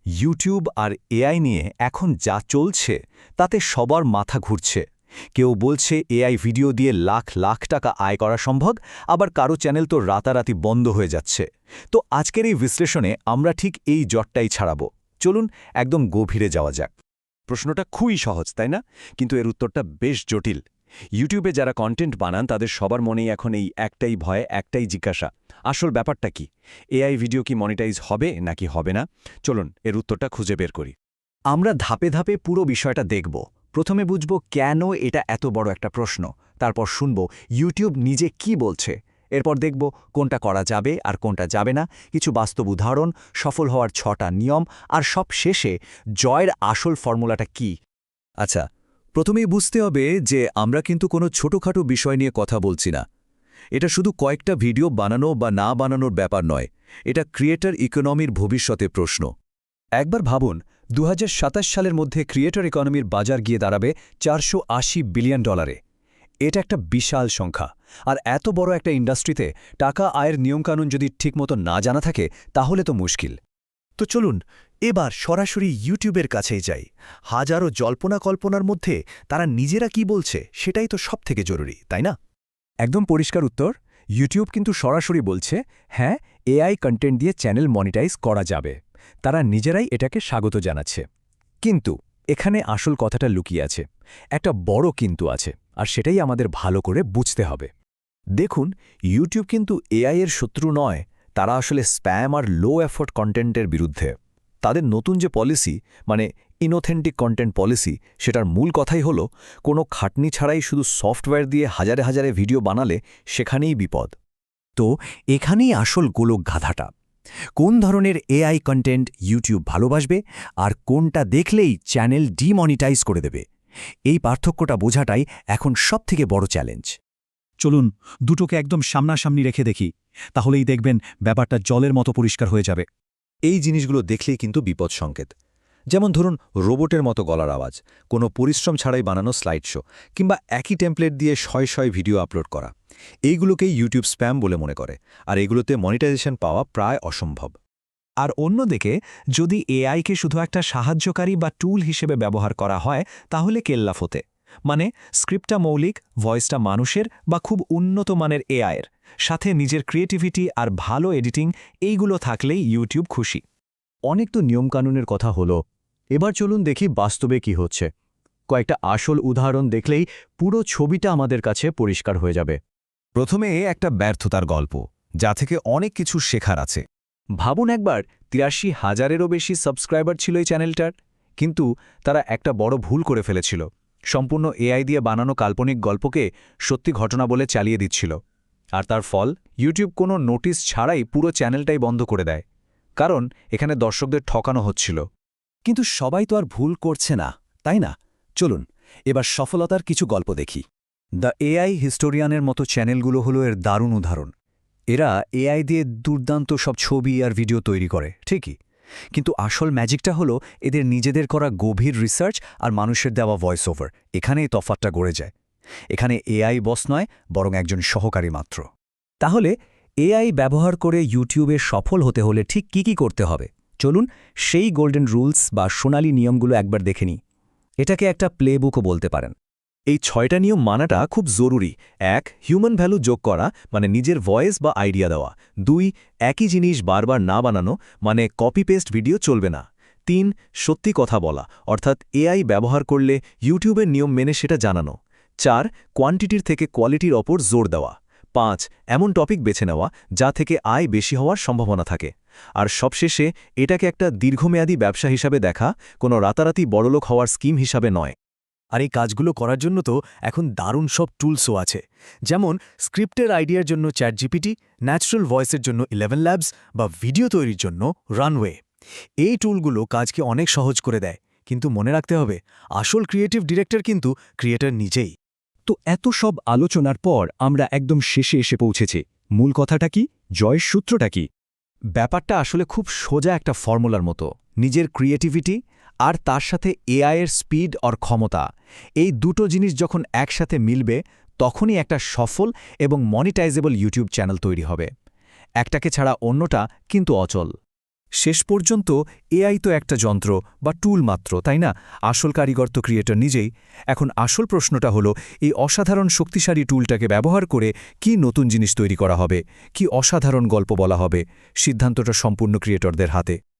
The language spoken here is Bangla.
ইউটিউব আর এআই নিয়ে এখন যা চলছে তাতে সবার মাথা ঘুরছে। কেউ বলছে এআই ভিডিও দিয়ে লাখ লাখ টাকা আয় করা সম্ভব, আবার কারো চ্যানেল তো রাতারাতি বন্ধ হয়ে যাচ্ছে। তো আজকের এই বিশ্লেষণে আমরা ঠিক এই জটটাই ছাড়াবো। চলুন একদম গভীরে যাওয়া যাক। প্রশ্নটা খুবই সহজ, তাই না? কিন্তু এর উত্তরটা বেশ জটিল। ইউটিউবে যারা কন্টেন্ট বানান তাদের সবার মনেই এখন এই একটাই ভয়, একটাই জিজ্ঞাসা, আসল ব্যাপারটা কি? এআই ভিডিও কি মনিটাইজ হবে নাকি হবে না? চলুন এর উত্তরটা খুঁজে বের করি। আমরা ধাপে ধাপে পুরো বিষয়টা দেখব। প্রথমে বুঝব কেন এটা এত বড় একটা প্রশ্ন, তারপর শুনব ইউটিউব নিজে কি বলছে, এরপর দেখব কোনটা করা যাবে আর কোনটা যাবে না, কিছু বাস্তব উদাহরণ, সফল হওয়ার 6টা নিয়ম, আর সব শেষে জয়ের আসল ফর্মুলাটা কি। আচ্ছা, প্রথমেই বুঝতে হবে যে আমরা কিন্তু কোনো ছোটখাটো বিষয় নিয়ে কথা বলছি না। এটা শুধু কয়েকটা ভিডিও বানানো বা না বানানোর ব্যাপার নয়, এটা ক্রিয়েটর ইকোনমির ভবিষ্যতে প্রশ্ন। একবার ভাবুন, 2027 সালের মধ্যে ক্রিয়েটর ইকোনমির বাজার গিয়ে দাঁড়াবে $480 বিলিয়ন। এটা একটা বিশাল সংখ্যা। আর এত বড় একটা ইন্ডাস্ট্রিতে টাকা আয়ের নিয়মকানুন যদি ঠিকমতো না জানা থাকে তাহলে তো মুশকিল। তো চলুন এবার সরাসরি ইউটিউবের কাছেই যাই। হাজারো জল্পনা কল্পনার মধ্যে তারা নিজেরা কি বলছে সেটাই তো সবথেকে জরুরি, তাই না? একদম পরিষ্কার উত্তর, ইউটিউব কিন্তু সরাসরি বলছে, হ্যাঁ, এআই কন্টেন্ট দিয়ে চ্যানেল মনিটাইজ করা যাবে। তারা নিজেরাই এটাকে স্বাগত জানাচ্ছে। কিন্তু এখানে আসল কথাটা লুকিয়ে আছে, একটা বড় কিন্তু আছে, আর সেটাই আমাদের ভালো করে বুঝতে হবে। দেখুন, ইউটিউব কিন্তু এআই এর শত্রু নয়, তারা আসলে স্প্যাম আর লো এফোর্ট কন্টেন্টের বিরুদ্ধে। তাদের নতুন যে পলিসি, মানে ইনঅথেন্টিক কন্টেন্ট পলিসি, সেটার মূল কথাই হলো কোনো খাটনি ছাড়াই শুধু সফটওয়্যার দিয়ে হাজারে হাজারে ভিডিও বানালে সেখানেই বিপদ। তো এখানেই আসল গোলক গাধাটা। কোন ধরনের এআই কন্টেন্ট ইউটিউব ভালোবাসবে আর কোনটা দেখলেই চ্যানেল ডিমনিটাইজ করে দেবে, এই পার্থক্যটা বোঝাটাই এখন সবথেকে বড় চ্যালেঞ্জ। চলুন দুটোকে একদম সামনাসামনি রেখে দেখি, তাহলেই দেখবেন ব্যাপারটা জলের মতো পরিষ্কার হয়ে যাবে। এই জিনিসগুলো দেখলেই কিন্তু বিপদ সংকেত। যেমন ধরুন, রোবটের মতো গলার আওয়াজ, কোনো পরিশ্রম ছাড়াই বানানো স্লাইড শো, কিংবা একই টেমপ্লেট দিয়ে শয় শয় ভিডিও আপলোড করা। এইগুলোকেই ইউটিউব স্প্যাম বলে মনে করে, আর এগুলোতে মনিটাইজেশন পাওয়া প্রায় অসম্ভব। আর অন্যদিকে যদি এআইকে শুধু একটা সাহায্যকারী বা টুল হিসেবে ব্যবহার করা হয় তাহলে কেল্লাফতে, মানে স্ক্রিপ্টটা মৌলিক, ভয়েসটা মানুষের বা খুব উন্নত মানের এআইয়ের, সাথে নিজের ক্রিয়েটিভিটি আর ভালো এডিটিং, এইগুলো থাকলেই ইউটিউব খুশি। অনেক তো নিয়মকানুনের কথা হলো, এবার চলুন দেখি বাস্তবে কি হচ্ছে। কয়েকটা আসল উদাহরণ দেখলেই পুরো ছবিটা আমাদের কাছে পরিষ্কার হয়ে যাবে। প্রথমে একটা ব্যর্থতার গল্প, যা থেকে অনেক কিছু শেখার আছে। ভাবুন একবার, ৮৩,০০০-এরও বেশি সাবস্ক্রাইবার ছিল এই চ্যানেলটার, কিন্তু তারা একটা বড় ভুল করে ফেলেছিল। সম্পূর্ণ এআই দিয়ে বানানো কাল্পনিক গল্পকে সত্যি ঘটনা বলে চালিয়ে দিচ্ছিল। আর তার ফল, ইউটিউব কোনো নোটিশ ছাড়াই পুরো চ্যানেলটাই বন্ধ করে দেয়, কারণ এখানে দর্শকদের ঠকানো হচ্ছিল। কিন্তু সবাই তো আর ভুল করছে না, তাই না? চলুন এবার সফলতার কিছু গল্প দেখি। দ্য এআই হিস্টোরিয়ানের মতো চ্যানেলগুলো হলো এর দারুণ উদাহরণ। এরা এআই দিয়ে দুর্দান্ত সব ছবি আর ভিডিও তৈরি করে, ঠিকই, কিন্তু আসল ম্যাজিকটা হলো এদের নিজেদের করা গভীর রিসার্চ আর মানুষের দেওয়া ভয়েস ওভার। এখানেই তফাৎটা গড়ে যায়। এখানে এআই বস নয়, বরং একজন সহকারী মাত্র। তাহলে এআই ব্যবহার করে ইউটিউবে সফল হতে হলে ঠিক কি করতে হবে? চলুন সেই গোল্ডেন রুলস বা সোনালী নিয়মগুলো একবার দেখে নিই। এটাকে একটা প্লেবুকও বলতে পারেন। এই 6টা নিয়ম মানাটা খুব জরুরি। 1. হিউম্যান ভ্যালু যোগ করা, মানে নিজের ভয়েস বা আইডিয়া দেওয়া। 2. একই জিনিস বারবার না বানানো, মানে কপি পেস্ট ভিডিও চলবে না। 3. সত্যি কথা বলা, অর্থাৎ এআই ব্যবহার করলে ইউটিউবের নিয়ম মেনে সেটা জানানো। 4. কোয়ান্টিটির থেকে কোয়ালিটির ওপর জোর দেওয়া। 5. এমন টপিক বেছে নেওয়া যা থেকে আয় বেশি হওয়ার সম্ভাবনা থাকে। আর সবশেষে এটাকে একটা দীর্ঘমেয়াদী ব্যবসা হিসাবে দেখা, কোনো রাতারাতি বড়লোক হওয়ার স্কিম হিসাবে নয়। আর এই কাজগুলো করার জন্য তো এখন দারুণ সব টুলসও আছে, যেমন স্ক্রিপ্টের আইডিয়ার জন্য চ্যাটজিপিটি, ন্যাচারাল ভয়েসের জন্য 11 ল্যাবস বা ভিডিও তৈরির জন্য রানওয়ে। এই টুলগুলো কাজকে অনেক সহজ করে দেয়, কিন্তু মনে রাখতে হবে আসল ক্রিয়েটিভ ডিরেক্টর কিন্তু ক্রিয়েটর নিজেই। তো এত সব আলোচনার পর আমরা একদম শেষে এসে পৌঁছেছি। মূল কথাটা কি? জয়ের সূত্রটা কি? ব্যাপারটা আসলে খুব সোজা একটা ফর্মুলার মতো। নিজের ক্রিয়েটিভিটি আর তার সাথে এআইয়ের স্পিড আর ক্ষমতা, এই দুটো জিনিস যখন একসাথে মিলবে তখনই একটা সফল এবং মনিটাইজেবল ইউটিউব চ্যানেল তৈরি হবে। একটাকে ছাড়া অন্যটা কিন্তু অচল। শেষ পর্যন্ত এআই তো একটা যন্ত্র বা টুল মাত্র, তাই না? আসল কারিগর তো ক্রিয়েটর নিজেই। এখন আসল প্রশ্নটা হলো, এই অসাধারণ শক্তিশালী টুলটাকে ব্যবহার করে কি নতুন জিনিস তৈরি করা হবে, কি অসাধারণ গল্প বলা হবে? সিদ্ধান্তটা সম্পূর্ণ ক্রিয়েটরদের হাতে।